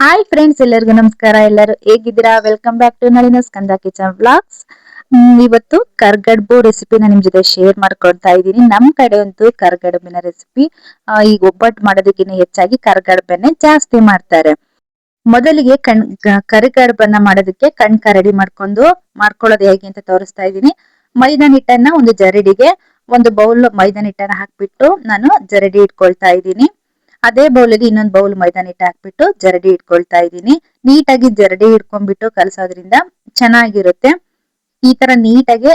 Hi friends, ಎಲ್ಲರಿಗೂ ನಮಸ್ಕಾರ. ಎಲ್ಲರೂ ಹೇಗಿದ್ದೀರಾ? Welcome back to Nalina Skanda kitchen vlogs. ಇವತ್ತು ಕರ್ಗಡ್ಬು ರೆಸಿಪಿನ ನಿಮ್ ಜೊತೆ ಶೇರ್ ಮಾಡ್ಕೊಳ್ತಾ ಇದ್ದೀನಿ. ನಮ್ ಕಡೆ ಅಂತೂ ಕರ್ಗಡ್ಬಿನ ರೆಸಿಪಿ ಈಗ ಒಬ್ಬಟ್ಟು ಮಾಡೋದಕ್ಕಿಂತ ಹೆಚ್ಚಾಗಿ ಕರ್ಗಡ್ಬನ್ನೇ ಜಾಸ್ತಿ ಮಾಡ್ತಾರೆ. ಮೊದಲಿಗೆ ಕರಿಗಡ್ಬನ್ನ ಮಾಡೋದಕ್ಕೆ ಕರೆಡಿ ಮಾಡ್ಕೊಳ್ಳೋದು ಹೇಗೆ ಅಂತ ತೋರಿಸ್ತಾ ಇದ್ದೀನಿ. ಮೈದಾ ಹಿಟ್ಟನ್ನ ಒಂದು ಜರಡಿಗೆ ಒಂದು ಬೌಲ್ ಮೈದಾ ಹಿಟ್ಟನ್ನ ಹಾಕ್ಬಿಟ್ಟು ನಾನು ಜರಡಿ ಇಟ್ಕೊಳ್ತಾ ಇದ್ದೀನಿ. ಅದೇ ಬೌಲಲ್ಲಿ ಇನ್ನೊಂದು ಬೌಲ್ ಮೈದಾ ಹಿಟ್ಟು ಹಾಕ್ಬಿಟ್ಟು ಜರಡಿ ಇಟ್ಕೊಳ್ತಾ ಇದ್ದೀನಿ. ನೀಟಾಗಿ ಜರಡಿ ಇಟ್ಕೊಂಡ್ಬಿಟ್ಟು ಕಲಸೋದ್ರಿಂದ ಚೆನ್ನಾಗಿರುತ್ತೆ. ಈ ತರ ನೀಟಾಗಿ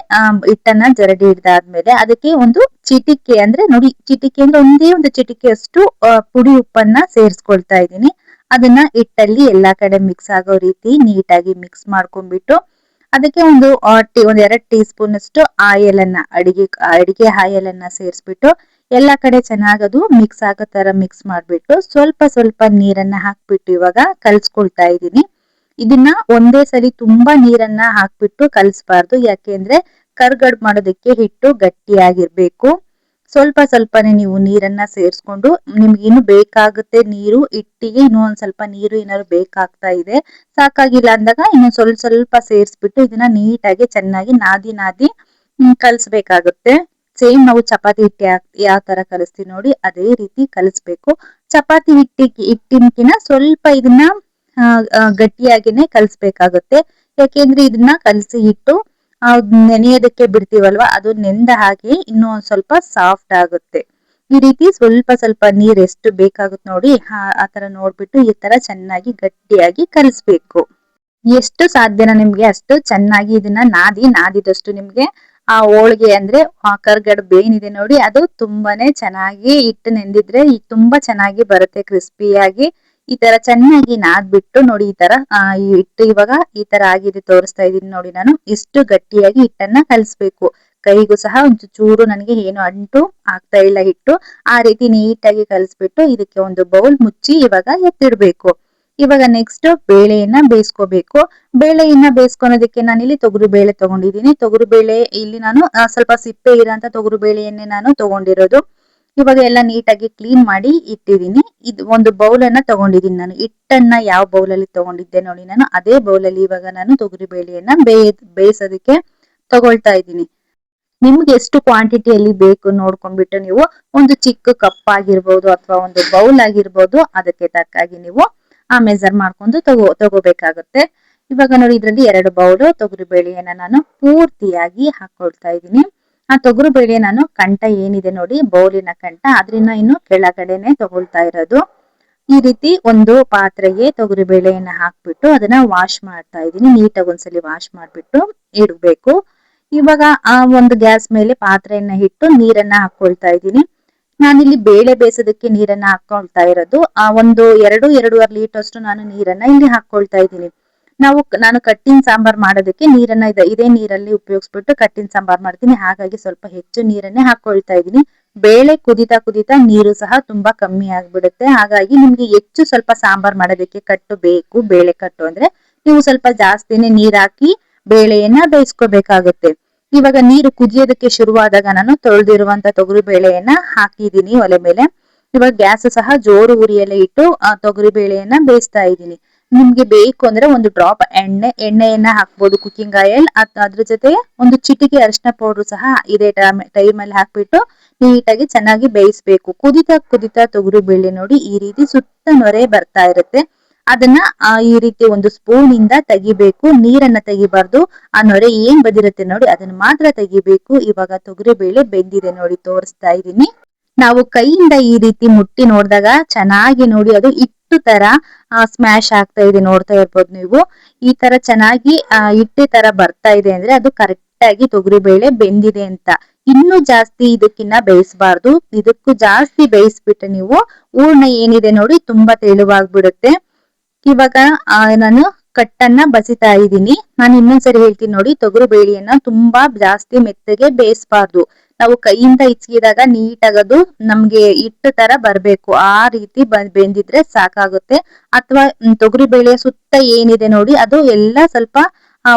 ಹಿಟ್ಟನ್ನ ಜರಡಿ ಹಿಡ್ದಾದ್ಮೇಲೆ ಅದಕ್ಕೆ ಒಂದು ಚಿಟಿಕೆ ಅಂದ್ರೆ ನೋಡಿ, ಚಿಟಿಕೆ ಅಂದ್ರೆ ಒಂದೇ ಒಂದು ಚಿಟಿಕೆ ಅಷ್ಟು ಪುಡಿ ಉಪ್ಪನ್ನ ಸೇರಿಸ್ಕೊಳ್ತಾ ಇದ್ದೀನಿ. ಅದನ್ನ ಹಿಟ್ಟಲ್ಲಿ ಎಲ್ಲಾ ಕಡೆ ಮಿಕ್ಸ್ ಆಗೋ ರೀತಿ ನೀಟಾಗಿ ಮಿಕ್ಸ್ ಮಾಡ್ಕೊಂಡ್ಬಿಟ್ಟು ಅದಕ್ಕೆ ಒಂದು 2 ಟೀ ಸ್ಪೂನ್ ಅಷ್ಟು ಅಡಿಗೆ ಆಯಿಲ್ ಅನ್ನ ಸೇರಿಸ್ಬಿಟ್ಟು ಎಲ್ಲಾ ಕಡೆ ಚೆನ್ನಾಗದು ಮಿಕ್ಸ್ ಆಗೋ ತರ ಮಿಕ್ಸ್ ಮಾಡ್ಬಿಟ್ಟು ಸ್ವಲ್ಪ ಸ್ವಲ್ಪ ನೀರನ್ನ ಹಾಕ್ಬಿಟ್ಟು ಇವಾಗ ಕಲ್ಸ್ಕೊಳ್ತಾ ಇದ್ದೀನಿ. ಇದನ್ನ ಒಂದೇ ಸರಿ ತುಂಬಾ ನೀರನ್ನ ಹಾಕ್ಬಿಟ್ಟು ಕಲ್ಸ್ಬಾರ್ದು, ಯಾಕೆಂದ್ರೆ ಕರ್ಗಡ್ ಮಾಡೋದಕ್ಕೆ ಹಿಟ್ಟು ಗಟ್ಟಿಯಾಗಿರ್ಬೇಕು. ಸ್ವಲ್ಪ ಸ್ವಲ್ಪನೇ ನೀವು ನೀರನ್ನ ಸೇರಿಸ್ಕೊಂಡು ನಿಮ್ಗೆ ಇನ್ನು ಬೇಕಾಗುತ್ತೆ ನೀರು, ಹಿಟ್ಟಿಗೆ ಇನ್ನೂ ಒಂದ್ ಸ್ವಲ್ಪ ನೀರು ಏನಾದ್ರು ಬೇಕಾಗ್ತಾ ಇದೆ, ಸಾಕಾಗಿಲ್ಲ ಅಂದಾಗ ಇನ್ನೊಂದ್ ಸ್ವಲ್ಪ ಸ್ವಲ್ಪ ಸೇರಿಸ್ಬಿಟ್ಟು ಇದನ್ನ ನೀಟಾಗಿ ಚೆನ್ನಾಗಿ ನಾದಿ ಕಲ್ಸ್ಬೇಕಾಗುತ್ತೆ. ಸೇಮ್ ನಾವು ಚಪಾತಿ ಹಿಟ್ಟು ಯಾವ ತರ ಕಲಿಸ್ತೀವಿ ನೋಡಿ, ಅದೇ ರೀತಿ ಕಲಿಸ್ಬೇಕು. ಚಪಾತಿ ಹಿಟ್ಟಿನಕಿನ ಸ್ವಲ್ಪ ಇದನ್ನ ಗಟ್ಟಿಯಾಗಿನೇ ಕಲಿಸ್ಬೇಕಾಗುತ್ತೆ. ಯಾಕೆಂದ್ರೆ ಇದನ್ನ ಕಲಸಿ ಇಟ್ಟು ನೆನೆಯೋದಕ್ಕೆ ಬಿಡ್ತೀವಲ್ವಾ, ಅದು ನೆಂದ ಹಾಗೆ ಇನ್ನೂ ಒಂದ್ ಸ್ವಲ್ಪ ಸಾಫ್ಟ್ ಆಗುತ್ತೆ. ಈ ರೀತಿ ಸ್ವಲ್ಪ ಸ್ವಲ್ಪ ನೀರ್ ಎಷ್ಟು ಬೇಕಾಗುತ್ತೆ ನೋಡಿ, ಆತರ ನೋಡ್ಬಿಟ್ಟು ಈ ತರ ಚೆನ್ನಾಗಿ ಗಟ್ಟಿಯಾಗಿ ಕಲಿಸ್ಬೇಕು. ಎಷ್ಟು ಸಾಧ್ಯನ ನಿಮ್ಗೆ ಅಷ್ಟು ಚೆನ್ನಾಗಿ ಇದನ್ನ ನಾದಿದಷ್ಟು ನಿಮ್ಗೆ ಆ ಹೋಳಿಗೆ ಅಂದ್ರೆ ಕರ್ಗಡ್ಬು ಏನಿದೆ ನೋಡಿ, ಅದು ತುಂಬಾನೇ ಚೆನ್ನಾಗಿ ಹಿಟ್ಟು ನೆಂದಿದ್ರೆ ತುಂಬಾ ಚೆನ್ನಾಗಿ ಬರುತ್ತೆ ಕ್ರಿಸ್ಪಿಯಾಗಿ. ಈ ತರ ಚೆನ್ನಾಗಿ ನಾದ್ಬಿಟ್ಟು ನೋಡಿ, ಈ ತರ ಈ ಹಿಟ್ಟು ಇವಾಗ ಈ ತರ ಆಗಿದೆ ತೋರಿಸ್ತಾ ಇದೀನಿ ನೋಡಿ. ನಾನು ಇಷ್ಟು ಗಟ್ಟಿಯಾಗಿ ಹಿಟ್ಟನ್ನ ಕಲಿಸ್ಬೇಕು. ಕೈಗೂ ಸಹ ಒಂದು ಚೂರು ನನಗೆ ಏನು ಅಂಟು ಆಗ್ತಾ ಇಲ್ಲ ಹಿಟ್ಟು. ಆ ರೀತಿ ನೀಟಾಗಿ ಕಲಿಸ್ಬಿಟ್ಟು ಇದಕ್ಕೆ ಒಂದು ಬೌಲ್ ಮುಚ್ಚಿ ಇವಾಗ ಎತ್ತಿಡ್ಬೇಕು. ಇವಾಗ ನೆಕ್ಸ್ಟ್ ಬೇಳೆಯನ್ನ ಬೇಯಿಸ್ಕೋಬೇಕು. ಬೇಳೆಯನ್ನ ಬೇಯಿಸ್ಕೊಳೋದಕ್ಕೆ ನಾನಿಲ್ಲಿ ತೊಗರಿ ಬೇಳೆ ತಗೊಂಡಿದ್ದೀನಿ. ತೊಗರಿ ಬೇಳೆ ಇಲ್ಲಿ ನಾನು ಸ್ವಲ್ಪ ಸಿಪ್ಪೆ ಇರೋಂತ ತೊಗರಿ ಬೇಳೆಯನ್ನೇ ನಾನು ತಗೊಂಡಿರೋದು. ಇವಾಗ ಎಲ್ಲ ನೀಟಾಗಿ ಕ್ಲೀನ್ ಮಾಡಿ ಇಟ್ಟಿದ್ದೀನಿ. ಇದು ಒಂದು ಬೌಲ್ ಅನ್ನ ತಗೊಂಡಿದ್ದೀನಿ ನಾನು. ಹಿಟ್ಟನ್ನ ಯಾವ ಬೌಲಲ್ಲಿ ತಗೊಂಡಿದ್ದೆ ನೋಡಿ, ನಾನು ಅದೇ ಬೌಲಲ್ಲಿ ಇವಾಗ ನಾನು ತೊಗರಿ ಬೇಳೆಯನ್ನ ಬೇಯಿಸೋದಕ್ಕೆ ತಗೊಳ್ತಾ ಇದ್ದೀನಿ. ನಿಮ್ಗೆ ಎಷ್ಟು ಕ್ವಾಂಟಿಟಿಯಲ್ಲಿ ಬೇಕು ನೋಡ್ಕೊಂಡ್ಬಿಟ್ಟು ನೀವು ಒಂದು ಚಿಕ್ಕ ಕಪ್ ಆಗಿರ್ಬೋದು ಅಥವಾ ಒಂದು ಬೌಲ್ ಆಗಿರ್ಬೋದು, ಅದಕ್ಕೆ ತಕ್ಕಾಗಿ ನೀವು ಮೆಜರ್ ಮಾಡ್ಕೊಂಡು ತಗೋಬೇಕಾಗುತ್ತೆ. ಇವಾಗ ನೋಡಿ, ಇದ್ರಲ್ಲಿ 2 ಬೌಲ್ ತೊಗರಿ ಬೇಳೆಯನ್ನ ನಾನು ಪೂರ್ತಿಯಾಗಿ ಹಾಕೊಳ್ತಾ ಇದ್ದೀನಿ. ಆ ತೊಗರಿ ಬೇಳೆ ನಾನು ಕಂಠ ಏನಿದೆ ನೋಡಿ, ಬೌಲಿನ ಕಂಠ ಅದ್ರಿಂದ ಇನ್ನು ಕೆಳಗಡೆನೆ ತಗೊಳ್ತಾ ಇರೋದು. ಈ ರೀತಿ ಒಂದು ಪಾತ್ರೆಗೆ ತೊಗರಿ ಬೇಳೆಯನ್ನ ಹಾಕ್ಬಿಟ್ಟು ಅದನ್ನ ವಾಶ್ ಮಾಡ್ತಾ ಇದ್ದೀನಿ. ನೀಟಾಗಿ ಒಂದ್ಸಲಿ ವಾಶ್ ಮಾಡ್ಬಿಟ್ಟು ಇಡ್ಬೇಕು. ಇವಾಗ ಒಂದು ಗ್ಯಾಸ್ ಮೇಲೆ ಪಾತ್ರೆಯನ್ನ ಇಟ್ಟು ನೀರನ್ನ ಹಾಕೊಳ್ತಾ ಇದ್ದೀನಿ. ನಾನಿಲ್ಲಿ ಬೇಳೆ ಬೇಯಿಸೋದಕ್ಕೆ ನೀರನ್ನ ಹಾಕೊಳ್ತಾ ಇರೋದು ಒಂದು 2-2.5 ಲೀಟರ್ ಅಷ್ಟು ನಾನು ನೀರನ್ನ ಇಲ್ಲಿ ಹಾಕೊಳ್ತಾ ಇದ್ದೀನಿ. ನಾನು ಕಟ್ಟಿನ ಸಾಂಬಾರ್ ಮಾಡೋದಕ್ಕೆ ನೀರನ್ನ ಇದೇ ನೀರಲ್ಲಿ ಉಪಯೋಗಿಸ್ಬಿಟ್ಟು ಕಟ್ಟಿನ ಸಾಂಬಾರ್ ಮಾಡ್ತೀನಿ. ಹಾಗಾಗಿ ಸ್ವಲ್ಪ ಹೆಚ್ಚು ನೀರನ್ನೇ ಹಾಕೊಳ್ತಾ ಇದ್ದೀನಿ. ಬೇಳೆ ಕುದಿತಾ ನೀರು ಸಹ ತುಂಬಾ ಕಮ್ಮಿ ಆಗ್ಬಿಡುತ್ತೆ. ಹಾಗಾಗಿ ನಿಮ್ಗೆ ಹೆಚ್ಚು ಸ್ವಲ್ಪ ಸಾಂಬಾರ್ ಮಾಡೋದಕ್ಕೆ ಕಟ್ಟು ಬೇಕು, ಬೇಳೆ ಕಟ್ಟು ಅಂದ್ರೆ ನೀವು ಸ್ವಲ್ಪ ಜಾಸ್ತಿನೇ ನೀರ್ ಹಾಕಿ ಬೇಳೆಯನ್ನ ಬೇಯಿಸ್ಕೋಬೇಕಾಗುತ್ತೆ. ಇವಾಗ ನೀರು ಕುದಿಯೋದಕ್ಕೆ ಶುರುವಾದಾಗ ನಾನು ತೊಳೆದಿರುವಂತ ತೊಗರಿ ಬೇಳೆಯನ್ನ ಹಾಕಿದೀನಿ ಒಲೆ ಮೇಲೆ. ಇವಾಗ ಗ್ಯಾಸ್ ಸಹ ಜೋರು ಉರಿಯಲ್ಲೇ ಇಟ್ಟು ತೊಗರಿ ಬೇಳೆಯನ್ನ ಬೇಯಿಸ್ತಾ ಇದ್ದೀನಿ. ನಿಮ್ಗೆ ಬೇಕು ಅಂದ್ರೆ ಒಂದು ಡ್ರಾಪ್ ಎಣ್ಣೆಯನ್ನ ಹಾಕ್ಬೋದು, ಕುಕಿಂಗ್ ಆಯಿಲ್. ಅದ್ರ ಜೊತೆ ಒಂದು ಚಿಟಿಕೆ ಅರಿಶಿನ ಪೌಡರ್ ಸಹ ಇದೇ ಟೈಮ್ ಅಲ್ಲಿ ಹಾಕ್ಬಿಟ್ಟು ನೀಟಾಗಿ ಚೆನ್ನಾಗಿ ಬೇಯಿಸ್ಬೇಕು. ಕುದಿತಾ ತೊಗರಿ ಬೇಳೆ ನೋಡಿ ಈ ರೀತಿ ಸುತ್ತ ನೊರೆ ಬರ್ತಾ ಇರುತ್ತೆ. ಅದನ್ನ ಈ ರೀತಿ ಒಂದು ಸ್ಪೂನ್ ಇಂದ ತೆಗಿಬೇಕು, ನೀರನ್ನ ತೆಗಿಬಾರ್ದು. ಆ ನೊರೆ ಏನ್ ಬಂದಿರುತ್ತೆ ನೋಡಿ ಅದನ್ನ ಮಾತ್ರ ತೆಗಿಬೇಕು. ಇವಾಗ ತೊಗರಿ ಬೇಳೆ ಬೆಂದಿದೆ ನೋಡಿ, ತೋರಿಸ್ತಾ ಇದ್ದೀನಿ. ನಾವು ಕೈಯಿಂದ ಈ ರೀತಿ ಮುಟ್ಟಿ ನೋಡಿದಾಗ ಚೆನ್ನಾಗಿ ನೋಡಿ ಅದು ಹಿಟ್ಟು ತರ ಸ್ಮ್ಯಾಶ್ ಆಗ್ತಾ ಇದೆ, ನೋಡ್ತಾ ಇರ್ಬೋದು ನೀವು. ಈ ತರ ಚೆನ್ನಾಗಿ ಹಿಟ್ಟು ತರ ಬರ್ತಾ ಇದೆ ಅಂದ್ರೆ ಅದು ಕರೆಕ್ಟ್ ಆಗಿ ತೊಗರಿ ಬೇಳೆ ಬೆಂದಿದೆ ಅಂತ. ಇನ್ನೂ ಜಾಸ್ತಿ ಇದಕ್ಕಿನ್ನ ಬೇಯಿಸಬಾರ್ದು. ಇದಕ್ಕೂ ಜಾಸ್ತಿ ಬೇಯಿಸ್ಬಿಟ್ಟು ನೀವು ಹೂರ್ಣ ಏನಿದೆ ನೋಡಿ ತುಂಬಾ ತೆಳುವಾಗ್ಬಿಡುತ್ತೆ. ಇವಾಗ ನಾನು ಕಟ್ಟನ್ನ ಬಸಿತಾ ಇದ್ದೀನಿ. ನಾನು ಇನ್ನೊಂದ್ಸರಿ ಹೇಳ್ತೀನಿ ನೋಡಿ, ತೊಗರಿ ಬೇಳೆಯನ್ನ ತುಂಬಾ ಜಾಸ್ತಿ ಮೆತ್ತಗೆ ಬೇಯಿಸಬಾರ್ದು. ನಾವು ಕೈಯಿಂದ ಹಿಚ್ಕಿದಾಗ ನೀಟಾಗದು ನಮ್ಗೆ ಹಿಟ್ಟು ತರ ಬರ್ಬೇಕು, ಆ ರೀತಿ ಬೆಂದಿದ್ರೆ ಸಾಕಾಗುತ್ತೆ. ಅಥವಾ ತೊಗರಿ ಬೇಳೆಯ ಸುತ್ತ ಏನಿದೆ ನೋಡಿ ಅದು ಎಲ್ಲ ಸ್ವಲ್ಪ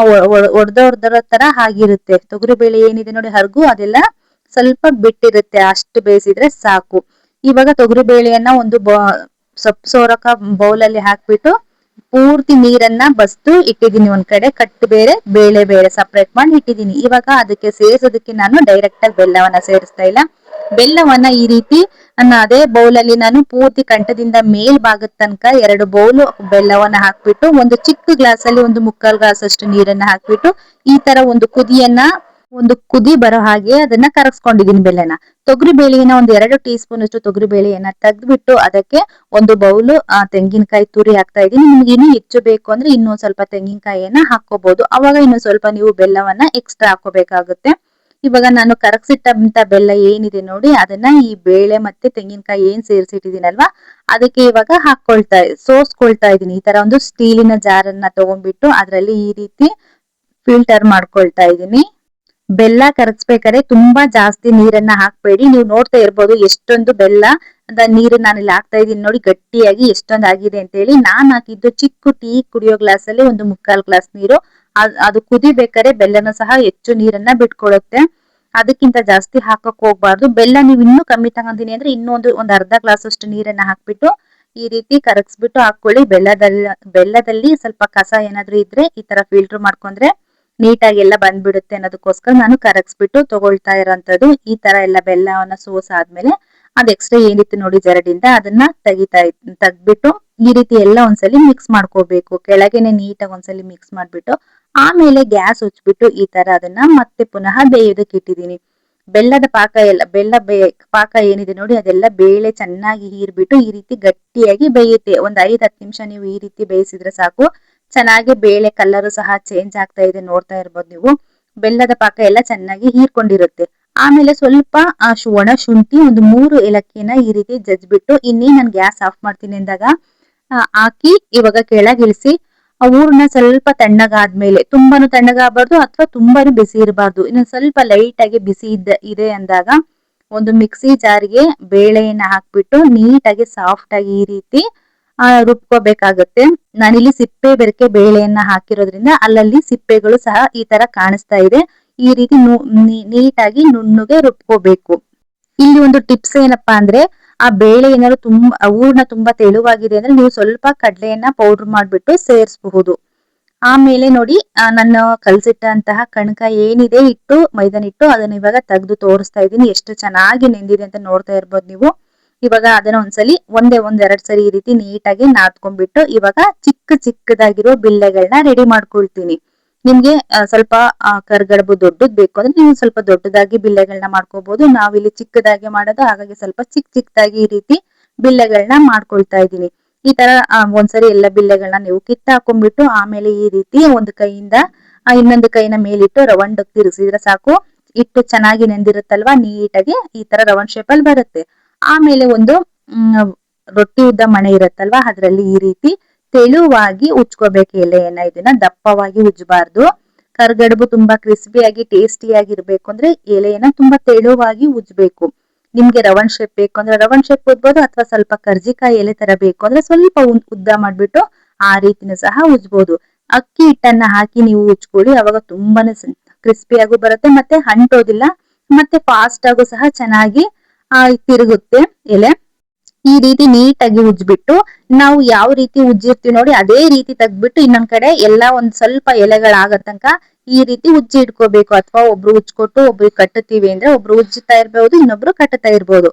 ಒಡ್ದೊಡ್ದರ ತರ ಆಗಿರುತ್ತೆ. ತೊಗರಿ ಬೇಳೆ ಏನಿದೆ ನೋಡಿ ಹರ್ಗು ಅದೆಲ್ಲ ಸ್ವಲ್ಪ ಬಿಟ್ಟಿರುತ್ತೆ, ಅಷ್ಟು ಬೇಯಿಸಿದ್ರೆ ಸಾಕು. ಇವಾಗ ತೊಗರಿ ಬೇಳೆಯನ್ನ ಒಂದು ಸೋರಕ ಬೌಲಲ್ಲಿ ಹಾಕ್ಬಿಟ್ಟು ಪೂರ್ತಿ ನೀರನ್ನ ಬಸ್ದು ಇಟ್ಟಿದ್ದೀನಿ ಒಂದ್ ಕಡೆ, ಕಟ್ಟು ಬೇರೆ ಬೇಳೆ ಬೇರೆ ಸಪ್ರೇಟ್ ಮಾಡಿ ಇಟ್ಟಿದ್ದೀನಿ. ಇವಾಗ ಅದಕ್ಕೆ ಸೇರ್ಸೋದಕ್ಕೆ ನಾನು ಡೈರೆಕ್ಟ್ ಆಗಿ ಬೆಲ್ಲವನ್ನ ಸೇರಿಸ್ತಾ ಇಲ್ಲ. ಬೆಲ್ಲವನ್ನ ಈ ರೀತಿ ಅದೇ ಬೌಲಲ್ಲಿ ನಾನು ಪೂರ್ತಿ ಕಂಠದಿಂದ ಮೇಲ್ಭಾಗದ ತನಕ 2 ಬೌಲ್ ಬೆಲ್ಲವನ್ನ ಹಾಕ್ಬಿಟ್ಟು, ಒಂದು ಚಿಕ್ಕ ಗ್ಲಾಸ್ ಅಲ್ಲಿ ಒಂದು 3/4 ಗ್ಲಾಸ್ ಅಷ್ಟು ನೀರನ್ನ ಹಾಕ್ಬಿಟ್ಟು, ಈ ತರ ಒಂದು ಕುದಿ ಬರೋ ಹಾಗೆ ಅದನ್ನ ಕರಗಿಸ್ಕೊಂಡಿದೀನಿ ಬೆಲ್ಲನ. ತೊಗರಿ ಬೇಳೆನ ಒಂದು 2 ಟೀ ಸ್ಪೂನ್ ಅಷ್ಟು ತೊಗರಿ ಬೇಳೆಯನ್ನ ತೆಗೆದ್ಬಿಟ್ಟು ಅದಕ್ಕೆ ಒಂದು ಬೌಲ್ ತೆಂಗಿನಕಾಯಿ ತುರಿ ಹಾಕ್ತಾ ಇದೀನಿ. ನಿಮ್ಗೆ ಇನ್ನೂ ಹೆಚ್ಚು ಬೇಕು ಅಂದ್ರೆ ಇನ್ನೊಂದ್ ಸ್ವಲ್ಪ ತೆಂಗಿನಕಾಯಿಯನ್ನ ಹಾಕೋಬಹುದು. ಅವಾಗ ಇನ್ನು ಸ್ವಲ್ಪ ನೀವು ಬೆಲ್ಲವನ್ನ ಎಕ್ಸ್ಟ್ರಾ ಹಾಕೋಬೇಕಾಗುತ್ತೆ. ಇವಾಗ ನಾನು ಕರಗಿಸಿಟ್ಟಂತ ಬೆಲ್ಲ ಏನಿದೆ ನೋಡಿ, ಅದನ್ನ ಈ ಬೇಳೆ ಮತ್ತೆ ತೆಂಗಿನಕಾಯಿ ಏನ್ ಸೇರಿಸಿಟ್ಟಿದ್ದೀನಲ್ವಾ ಅದಕ್ಕೆ ಇವಾಗ ಸೋಸ್ಕೊಳ್ತಾ ಇದೀನಿ. ಈ ತರ ಒಂದು ಸ್ಟೀಲಿನ ಜಾರನ್ನ ತಗೊಂಡ್ಬಿಟ್ಟು ಅದ್ರಲ್ಲಿ ಈ ರೀತಿ ಫಿಲ್ಟರ್ ಮಾಡ್ಕೊಳ್ತಾ ಇದೀನಿ. ಬೆಲ್ಲ ಕರಗಿಸ್ಬೇಕಾದ್ರೆ ತುಂಬಾ ಜಾಸ್ತಿ ನೀರನ್ನ ಹಾಕ್ಬೇಡಿ. ನೀವು ನೋಡ್ತಾ ಇರ್ಬೋದು ಎಷ್ಟೊಂದು ಬೆಲ್ಲ ನೀರು ನಾನಿಲ್ಲಿ ಹಾಕ್ತಾ ಇದೀನಿ ನೋಡಿ, ಗಟ್ಟಿಯಾಗಿ ಎಷ್ಟೊಂದು ಆಗಿದೆ ಅಂತ ಹೇಳಿ. ನಾನ್ ಹಾಕಿದ್ದು ಚಿಕ್ಕ ಟೀ ಕುಡಿಯೋ ಗ್ಲಾಸ್ ಅಲ್ಲಿ ಒಂದು 3/4 ಗ್ಲಾಸ್ ನೀರು. ಅದು ಕುದಿಬೇಕಾದ್ರೆ ಬೆಲ್ಲನೂ ಸಹ ಹೆಚ್ಚು ನೀರನ್ನ ಬಿಟ್ಕೊಳುತ್ತೆ. ಅದಕ್ಕಿಂತ ಜಾಸ್ತಿ ಹಾಕಕ್ ಹೋಗ್ಬಾರ್ದು. ಬೆಲ್ಲ ನೀವು ಇನ್ನೂ ಕಮ್ಮಿ ತಗೊಂತೀನಿ ಅಂದ್ರೆ ಒಂದ್ ಅರ್ಧ ಗ್ಲಾಸ್ ಅಷ್ಟು ನೀರನ್ನ ಹಾಕ್ಬಿಟ್ಟು ಈ ರೀತಿ ಕರಗಿಸ್ಬಿಟ್ಟು ಹಾಕೊಳ್ಳಿ. ಬೆಲ್ಲದಲ್ಲಿ ಸ್ವಲ್ಪ ಕಸ ಏನಾದ್ರೂ ಇದ್ರೆ ಈ ತರ ಫಿಲ್ಟರ್ ಮಾಡ್ಕೊಂಡ್ರೆ ನೀಟಾಗಿ ಎಲ್ಲ ಬಂದ್ಬಿಡುತ್ತೆ ಅನ್ನೋದಕ್ಕೋಸ್ಕರ ನಾನು ಕರಗಿಸ್ಬಿಟ್ಟು ತಗೊಳ್ತಾ ಇರೋಂಥದ್ದು. ಈ ತರ ಎಲ್ಲ ಬೆಲ್ಲವನ್ನ ಸೋಸಾದ್ಮೇಲೆ ಅದ್ ಎಕ್ಸ್ಟ್ರಾ ಏನಿತ್ತು ನೋಡಿ ಜರಡಿಂದ ಅದನ್ನ ತೆಗ್ದ್ಬಿಟ್ಟು ಈ ರೀತಿ ಎಲ್ಲ ಒಂದ್ಸಲಿ ಮಿಕ್ಸ್ ಮಾಡ್ಕೋಬೇಕು. ಕೆಳಗೆನೆ ನೀಟಾಗಿ ಒಂದ್ಸಲಿ ಮಿಕ್ಸ್ ಮಾಡ್ಬಿಟ್ಟು ಆಮೇಲೆ ಗ್ಯಾಸ್ ಹಚ್ಬಿಟ್ಟು ಈ ತರ ಅದನ್ನ ಮತ್ತೆ ಪುನಃ ಬೇಯೋದಕ್ಕೆ ಇಟ್ಟಿದೀನಿ. ಬೆಲ್ಲದ ಪಾಕ ಏನಿದೆ ನೋಡಿ ಅದೆಲ್ಲ ಬೇಳೆ ಚೆನ್ನಾಗಿ ಹೀರ್ಬಿಟ್ಟು ಈ ರೀತಿ ಗಟ್ಟಿಯಾಗಿ ಬೇಯುತ್ತೆ. ಒಂದ್ 5-10 ನಿಮಿಷ ನೀವು ಈ ರೀತಿ ಬೇಯಿಸಿದ್ರೆ ಸಾಕು. ಚೆನ್ನಾಗಿ ಬೇಳೆ ಕಲರ್ ಸಹ ಚೇಂಜ್ ಆಗ್ತಾ ಇದೆ, ನೋಡ್ತಾ ಇರ್ಬೋದು ನೀವು. ಬೆಲ್ಲದ ಪಾಕ ಎಲ್ಲ ಚೆನ್ನಾಗಿ ಹೀರ್ಕೊಂಡಿರುತ್ತೆ. ಆಮೇಲೆ ಸ್ವಲ್ಪ ಒಣ ಶುಂಠಿ ಒಂದು 3 ಏಲಕ್ಕಿನ ಈ ರೀತಿ ಜಜ್ಬಿಟ್ಟು ಇನ್ನೇನ್ ನಾನು ಗ್ಯಾಸ್ ಆಫ್ ಮಾಡ್ತೀನಿ ಅಂದಾಗ ಹಾಕಿ ಇವಾಗ ಕೆಳಗಿಳಿಸಿ ಊರ್ನ ಸ್ವಲ್ಪ ತಣ್ಣಗಾದ್ಮೇಲೆ, ತುಂಬಾನು ತಣ್ಣಗಾಗಬಾರ್ದು ಅಥವಾ ತುಂಬಾನು ಬಿಸಿ ಇರಬಾರ್ದು, ಇನ್ನು ಸ್ವಲ್ಪ ಲೈಟ್ ಆಗಿ ಬಿಸಿ ಇದೆ ಅಂದಾಗ ಒಂದು ಮಿಕ್ಸಿ ಜಾರ್ಗೆ ಬೇಳೆಯನ್ನ ಹಾಕ್ಬಿಟ್ಟು ನೀಟಾಗಿ ಸಾಫ್ಟ್ ಆಗಿ ಈ ರೀತಿ ರುಬ್ಕೋಬೇಕಾಗತ್ತೆ. ನಾನಿಲ್ಲಿ ಸಿಪ್ಪೆ ಬೆರಕೆ ಬೇಳೆಯನ್ನ ಹಾಕಿರೋದ್ರಿಂದ ಅಲ್ಲಲ್ಲಿ ಸಿಪ್ಪೆಗಳು ಸಹ ಈ ತರ ಕಾಣಿಸ್ತಾ ಇದೆ. ಈ ರೀತಿ ನೀಟಾಗಿ ನುಣ್ಣಗೆ ರುಬ್ಕೋಬೇಕು. ಇಲ್ಲಿ ಒಂದು ಟಿಪ್ಸ್ ಏನಪ್ಪಾ ಅಂದ್ರೆ, ಆ ಬೇಳೆ ಏನಾದ್ರು ಹೂರ್ಣ ತುಂಬಾ ತೆಳುವಾಗಿದೆ ಅಂದ್ರೆ ನೀವು ಸ್ವಲ್ಪ ಕಡ್ಲೆಯನ್ನ ಪೌಡರ್ ಮಾಡ್ಬಿಟ್ಟು ಸೇರಿಸಬಹುದು. ಆಮೇಲೆ ನೋಡಿ ನಾನು ಕಲ್ಸಿಟ್ಟಂತಹ ಕಣಕ ಏನಿದೆ ಮೈದಾನ ಹಿಟ್ಟು ಅದನ್ನ ಇವಾಗ ತೆಗೆದು ತೋರಿಸ್ತಾ ಇದೀನಿ. ಎಷ್ಟು ಚೆನ್ನಾಗಿ ನೆಂದಿದೆ ಅಂತ ನೋಡ್ತಾ ಇರ್ಬೋದು ನೀವು. ಇವಾಗ ಅದನ್ನ ಒಂದೆರಡು ಸರಿ ಈ ರೀತಿ ನೀಟಾಗಿ ನಾದ್ಕೊಂಡ್ಬಿಟ್ಟು ಇವಾಗ ಚಿಕ್ಕದಾಗಿರೋ ಬಿಲ್ಲೆಗಳನ್ನ ರೆಡಿ ಮಾಡ್ಕೊಳ್ತೀನಿ. ನಿಮ್ಗೆ ಸ್ವಲ್ಪ ಕರ್ಗಡಬು ದೊಡ್ಡದ್ ಬೇಕು ಅಂದ್ರೆ ನೀವು ಸ್ವಲ್ಪ ದೊಡ್ಡದಾಗಿ ಬಿಲ್ಲೆಗಳನ್ನ ಮಾಡ್ಕೋಬಹುದು. ನಾವಿಲ್ಲಿ ಚಿಕ್ಕದಾಗಿ ಮಾಡೋದು, ಹಾಗಾಗಿ ಸ್ವಲ್ಪ ಚಿಕ್ಕದಾಗಿ ಈ ರೀತಿ ಬಿಲ್ಲೆಗಳನ್ನ ಮಾಡ್ಕೊಳ್ತಾ ಇದ್ದೀನಿ. ಈ ತರ ಒಂದ್ಸರಿ ಎಲ್ಲ ಬಿಲ್ಲೆಗಳನ್ನ ನೀವು ಕಿತ್ತಾಕೊಂಡ್ಬಿಟ್ಟು ಆಮೇಲೆ ಈ ರೀತಿ ಒಂದು ಕೈಯಿಂದ ಇನ್ನೊಂದು ಕೈನ ಮೇಲಿಟ್ಟು ರೌಂಡ್ ತಿರುಗಿಸಿದ್ರೆ ಸಾಕು. ಹಿಟ್ಟು ಚೆನ್ನಾಗಿ ನೆಂದಿರುತ್ತಲ್ವಾ, ನೀಟಾಗಿ ಈ ತರ ರೌಂಡ್ ಶೇಪ್ ಅಲ್ಲಿ ಬರುತ್ತೆ. ಆಮೇಲೆ ಒಂದು ರೊಟ್ಟಿ ಉದ್ದ ಮಣೆ ಇರುತ್ತಲ್ವಾ, ಅದ್ರಲ್ಲಿ ಈ ರೀತಿ ತೆಳುವಾಗಿ ಉಜ್ಕೋಬೇಕು ಎಲೆಯನ್ನ. ಇದನ್ನ ದಪ್ಪವಾಗಿ ಉಜ್ಜಬಾರ್ದು. ಕರ್ಗಡುಬು ತುಂಬಾ ಕ್ರಿಸ್ಪಿಯಾಗಿ ಟೇಸ್ಟಿಯಾಗಿ ಇರ್ಬೇಕು ಅಂದ್ರೆ ಎಲೆಯನ್ನ ತುಂಬಾ ತೆಳುವಾಗಿ ಉಜ್ಬೇಕು. ನಿಮ್ಗೆ ರೌಂಡ್ ಶೇಪ್ ಬೇಕು ಅಂದ್ರೆ ರೌಂಡ್ ಶೇಪ್ ಉಜ್ಬೋದು, ಅಥವಾ ಸ್ವಲ್ಪ ಕರ್ಜಿಕಾಯಿ ಎಲೆ ತರ ಬೇಕು ಅಂದ್ರೆ ಸ್ವಲ್ಪ ಉದ್ದ ಮಾಡ್ಬಿಟ್ಟು ಆ ರೀತಿನೂ ಸಹ ಉಜ್ಬೋದು. ಅಕ್ಕಿ ಹಿಟ್ಟನ್ನ ಹಾಕಿ ನೀವು ಉಜ್ಕೊಳ್ಳಿ, ಅವಾಗ ತುಂಬಾನೇ ಕ್ರಿಸ್ಪಿಯಾಗೂ ಬರುತ್ತೆ, ಮತ್ತೆ ಅಂಟೋದಿಲ್ಲ, ಮತ್ತೆ ಫಾಸ್ಟ್ ಆಗು ಸಹ ಚೆನ್ನಾಗಿ ತಿರುಗುತ್ತೆ ಎಲೆ. ಈ ರೀತಿ ನೀಟಾಗಿ ಉಜ್ಬಿಟ್ಟು ನಾವು ಯಾವ ರೀತಿ ಉಜ್ಜಿರ್ತೀವಿ ನೋಡಿ ಅದೇ ರೀತಿ ತೆಗ್ದ್ಬಿಟ್ಟು ಇನ್ನೊಂದ್ ಕಡೆ ಎಲ್ಲಾ ಒಂದ್ ಸ್ವಲ್ಪ ಎಲೆಗಳಾಗ ತನಕ ಈ ರೀತಿ ಉಜ್ಜಿ ಇಟ್ಕೋಬೇಕು. ಅಥವಾ ಒಬ್ರು ಉಜ್ಕೊಟ್ಟು ಒಬ್ರು ಕಟ್ಟುತ್ತೀವಿ ಅಂದ್ರೆ ಒಬ್ರು ಉಜ್ಜುತ್ತಾ ಇರ್ಬೋದು, ಇನ್ನೊಬ್ರು ಕಟ್ಟುತ್ತಾ ಇರ್ಬೋದು.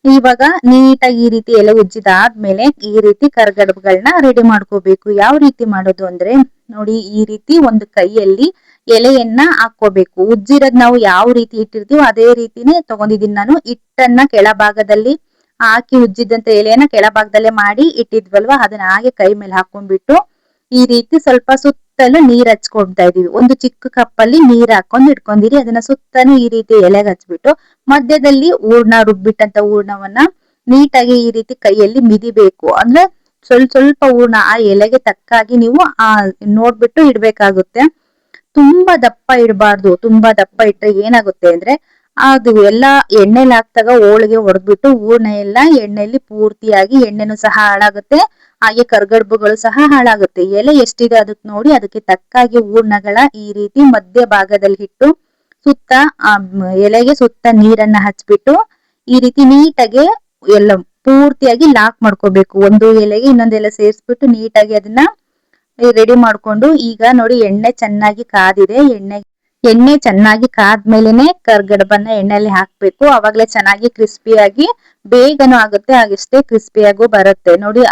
ಇವಾಗ ನೀಟಾಗಿ ಈ ರೀತಿ ಎಲೆ ಉಜ್ಜಿದಾದ್ಮೇಲೆ ಈ ರೀತಿ ಕರ್ಗಡಬುಗಳನ್ನ ರೆಡಿ ಮಾಡ್ಕೋಬೇಕು. ಯಾವ ರೀತಿ ಮಾಡೋದು ಅಂದ್ರೆ ನೋಡಿ, ಈ ರೀತಿ ಒಂದು ಕೈಯಲ್ಲಿ ಎಲೆಯನ್ನ ಹಾಕೋಬೇಕು. ಉಜ್ಜಿರೋದ್ ನಾವು ಯಾವ ರೀತಿ ಇಟ್ಟಿರ್ತೀವೋ ಅದೇ ರೀತಿನೇ ತಗೊಂಡಿದೀನಿ ನಾನು. ಹಿಟ್ಟನ್ನ ಕೆಳಭಾಗದಲ್ಲಿ ಹಾಕಿ ಉಜ್ಜಿದಂತ ಎಲೆಯನ್ನ ಕೆಳಭಾಗದಲ್ಲೇ ಮಾಡಿ ಇಟ್ಟಿದ್ವಲ್ವಾ, ಅದನ್ನ ಹಾಗೆ ಕೈ ಮೇಲೆ ಹಾಕೊಂಡ್ಬಿಟ್ಟು ಈ ರೀತಿ ಸ್ವಲ್ಪ ಸುತ್ತಲೂ ನೀರ್ ಹಚ್ಕೊಳ್ತಾ ಇದೀವಿ. ಒಂದು ಚಿಕ್ಕ ಕಪ್ಪಲ್ಲಿ ನೀರ್ ಹಾಕೊಂಡ್ ಇಟ್ಕೊಂಡಿರಿ. ಅದನ್ನ ಸುತ್ತಲೂ ಈ ರೀತಿ ಎಲೆಗೆ ಹಚ್ಬಿಟ್ಟು ಮಧ್ಯದಲ್ಲಿ ರುಬ್ಬಿಟ್ಟಂತ ಹೂರ್ಣವನ್ನ ನೀಟಾಗಿ ಈ ರೀತಿ ಕೈಯಲ್ಲಿ ಮಿದಿಬೇಕು. ಅಂದ್ರೆ ಸ್ವಲ್ಪ ಹೂರ್ಣ ಆ ಎಲೆಗೆ ತಕ್ಕಾಗಿ ನೀವು ನೋಡ್ಬಿಟ್ಟು ಇಡ್ಬೇಕಾಗುತ್ತೆ. ತುಂಬಾ ದಪ್ಪ ಇಡಬಾರ್ದು. ತುಂಬಾ ದಪ್ಪ ಇಟ್ರೆ ಏನಾಗುತ್ತೆ ಅಂದ್ರೆ ಅದು ಎಲ್ಲ ಎಣ್ಣೆಲಿ ಹಾಕ್ದಾಗ ಹೋಳಿಗೆ ಹೊಡೆದ್ಬಿಟ್ಟು ಹೂರ್ಣ ಎಲ್ಲ ಎಣ್ಣೆಲಿ ಪೂರ್ತಿಯಾಗಿ ಎಣ್ಣೆನೂ ಸಹ ಹಾಳಾಗುತ್ತೆ, ಹಾಗೆ ಕರ್ಗಡ್ಬುಗಳು ಸಹ ಹಾಳಾಗುತ್ತೆ. ಎಲೆ ಎಷ್ಟಿದೆ ಅದಕ್ಕೆ ನೋಡಿ ಅದಕ್ಕೆ ತಕ್ಕಾಗಿ ಹೂರ್ಣಗಳ ಈ ರೀತಿ ಮಧ್ಯ ಭಾಗದಲ್ಲಿ ಇಟ್ಟು ಸುತ್ತ ಎಲೆಗೆ ಸುತ್ತ ನೀರನ್ನ ಹಚ್ಬಿಟ್ಟು ಈ ರೀತಿ ನೀಟಾಗಿ ಎಲ್ಲ ಪೂರ್ತಿಯಾಗಿ ಲಾಕ್ ಮಾಡ್ಕೋಬೇಕು. ಒಂದು ಎಲೆಗೆ ಇನ್ನೊಂದು ಎಲೆ ಸೇರಿಸ್ಬಿಟ್ಟು ನೀಟಾಗಿ ಅದನ್ನ ರೆಡಿ ಮಾಡ್ಕೊಂಡು ಈಗ ನೋಡಿ ಎಣ್ಣೆ ಚೆನ್ನಾಗಿ ಕಾದಿದೆ. ಎಣ್ಣೆ ಚೆನ್ನಾಗಿ ಕಾದ್ಮೇಲೆನೆ ಕರ್ಗಡಬನ್ನ ಎಣ್ಣೆಯಲ್ಲಿ ಹಾಕ್ಬೇಕು. ಅವಾಗ್ಲೇ ಚೆನ್ನಾಗಿ ಕ್ರಿಸ್ಪಿಯಾಗಿ ಬೇಗನೂ ಆಗುತ್ತೆ, ಹಾಗಷ್ಟೇ ಕ್ರಿಸ್ಪಿಯಾಗೂ ಬರುತ್ತೆ ನೋಡಿ.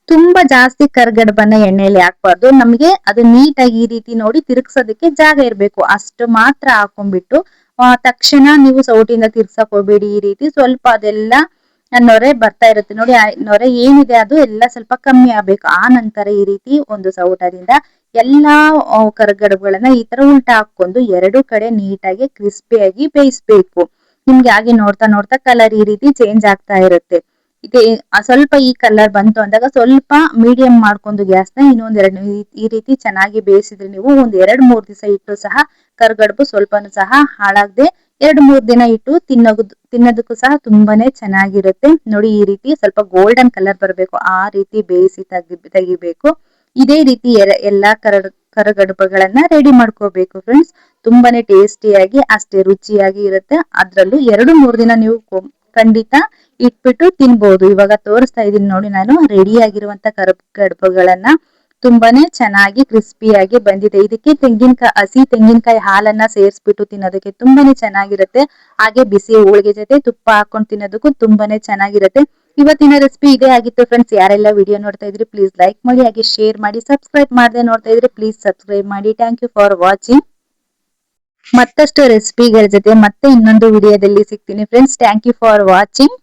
ತುಂಬಾ ಜಾಸ್ತಿ ಕರ್ಗಡಬನ್ನ ಎಣ್ಣೆಯಲ್ಲಿ ಹಾಕ್ಬಾರ್ದು. ನಮ್ಗೆ ಅದು ನೀಟಾಗಿ ಈ ರೀತಿ ನೋಡಿ ತಿರುಗ್ಸೋದಕ್ಕೆ ಜಾಗ ಇರ್ಬೇಕು, ಅಷ್ಟು ಮಾತ್ರ ಹಾಕೊಂಡ್ಬಿಟ್ಟು ತಕ್ಷಣ ನೀವು ಸೌಟಿಂದ ತಿರ್ಸಕ್ ಹೋಗ್ಬೇಡಿ. ಈ ರೀತಿ ಸ್ವಲ್ಪ ಅದೆಲ್ಲ ನೊರೆ ಬರ್ತಾ ಇರುತ್ತೆ ನೋಡಿ, ಆ ನೊರೆ ಏನಿದೆ ಅದು ಎಲ್ಲ ಸ್ವಲ್ಪ ಕಮ್ಮಿ ಆಗ್ಬೇಕು. ಆ ನಂತರ ಈ ರೀತಿ ಒಂದು ಸೌಟದಿಂದ ಎಲ್ಲಾ ಕರ್ಗಡಬುಗಳನ್ನ ಈ ತರ ಉಲ್ಟಾ ಹಾಕೊಂಡು ಎರಡು ಕಡೆ ನೀಟಾಗಿ ಕ್ರಿಸ್ಪಿಯಾಗಿ ಬೇಯಿಸ್ಬೇಕು. ನಿಮ್ಗೆ ಹಾಗೆ ನೋಡ್ತಾ ನೋಡ್ತಾ ಕಲರ್ ಈ ರೀತಿ ಚೇಂಜ್ ಆಗ್ತಾ ಇರುತ್ತೆ. ಇದೆ ಸ್ವಲ್ಪ ಈ ಕಲರ್ ಬಂತು ಅಂದಾಗ ಸ್ವಲ್ಪ ಮೀಡಿಯಂ ಮಾಡ್ಕೊಂಡು ಗ್ಯಾಸ್ನ ಇನ್ನೊಂದೆರಡು ಈ ರೀತಿ ಚೆನ್ನಾಗಿ ಬೇಯಿಸಿದ್ರೆ ನೀವು ಒಂದ್ 2-3 ದಿವಸ ಇಟ್ಟು ಸಹ ಕರ್ಗಡ್ಬು ಸ್ವಲ್ಪನೂ ಸಹ ಹಾಳಾಗದೆ 2-3 ದಿನ ಇಟ್ಟು ತಿನ್ನೋದಕ್ಕೂ ಸಹ ತುಂಬಾನೇ ಚೆನ್ನಾಗಿರುತ್ತೆ ನೋಡಿ. ಈ ರೀತಿ ಸ್ವಲ್ಪ ಗೋಲ್ಡನ್ ಕಲರ್ ಬರಬೇಕು, ಆ ರೀತಿ ಬೇಯಿಸಿ ತೆಗಿಬೇಕು. ಇದೇ ರೀತಿ ಎಲ್ಲಾ ಕರಗಡಬುಗಳನ್ನ ರೆಡಿ ಮಾಡ್ಕೋಬೇಕು ಫ್ರೆಂಡ್ಸ್. ತುಂಬಾನೇ ಟೇಸ್ಟಿಯಾಗಿ ಅಷ್ಟೇ ರುಚಿಯಾಗಿ ಇರುತ್ತೆ. ಅದ್ರಲ್ಲೂ 2-3 ದಿನ ನೀವು ಖಂಡಿತ ಇಟ್ಬಿಟ್ಟು ತಿನ್ಬಹುದು. ಇವಾಗ ತೋರಿಸ್ತಾ ಇದೀನಿ ನೋಡಿ ನಾನು ರೆಡಿ ಆಗಿರುವಂತ ಕರಗಡಬುಗಳನ್ನ. ತುಂಬಾನೇ ಚೆನ್ನಾಗಿ ಕ್ರಿಸ್ಪಿಯಾಗಿ ಬಂದಿದೆ. ಇದಕ್ಕೆ ಹಸಿ ತೆಂಗಿನಕಾಯಿ ಹಾಲನ್ನ ಸೇರಿಸ್ಬಿಟ್ಟು ತಿನ್ನೋದಕ್ಕೆ ತುಂಬಾನೇ ಚೆನ್ನಾಗಿರುತ್ತೆ. ಹಾಗೆ ಬಿಸಿ ಹೋಳಿಗೆ ಜೊತೆ ತುಪ್ಪ ಹಾಕೊಂಡು ತಿನ್ನೋದಕ್ಕೂ ತುಂಬಾನೇ ಚೆನ್ನಾಗಿರುತ್ತೆ. ಇವತ್ತಿನ ರೆಸಿಪಿ ಇದೇ ಆಗಿತ್ತು ಫ್ರೆಂಡ್ಸ್. ಯಾರೆಲ್ಲ ವಿಡಿಯೋ ನೋಡ್ತಾ ಇದ್ರಿ ಪ್ಲೀಸ್ ಲೈಕ್ ಮಾಡಿ, ಹಾಗೆ ಶೇರ್ ಮಾಡಿ. ಸಬ್ಸ್ಕ್ರೈಬ್ ಮಾಡದೆ ನೋಡ್ತಾ ಇದ್ರಿ ಪ್ಲೀಸ್ ಸಬ್ಸ್ಕ್ರೈಬ್ ಮಾಡಿ. Thank you for watching. ಮತ್ತಷ್ಟು ರೆಸಿಪಿಗಳ ಜೊತೆ ಮತ್ತೆ ಇನ್ನೊಂದು ವಿಡಿಯೋದಲ್ಲಿ ಸಿಗ್ತೀನಿ friends. Thank you for watching.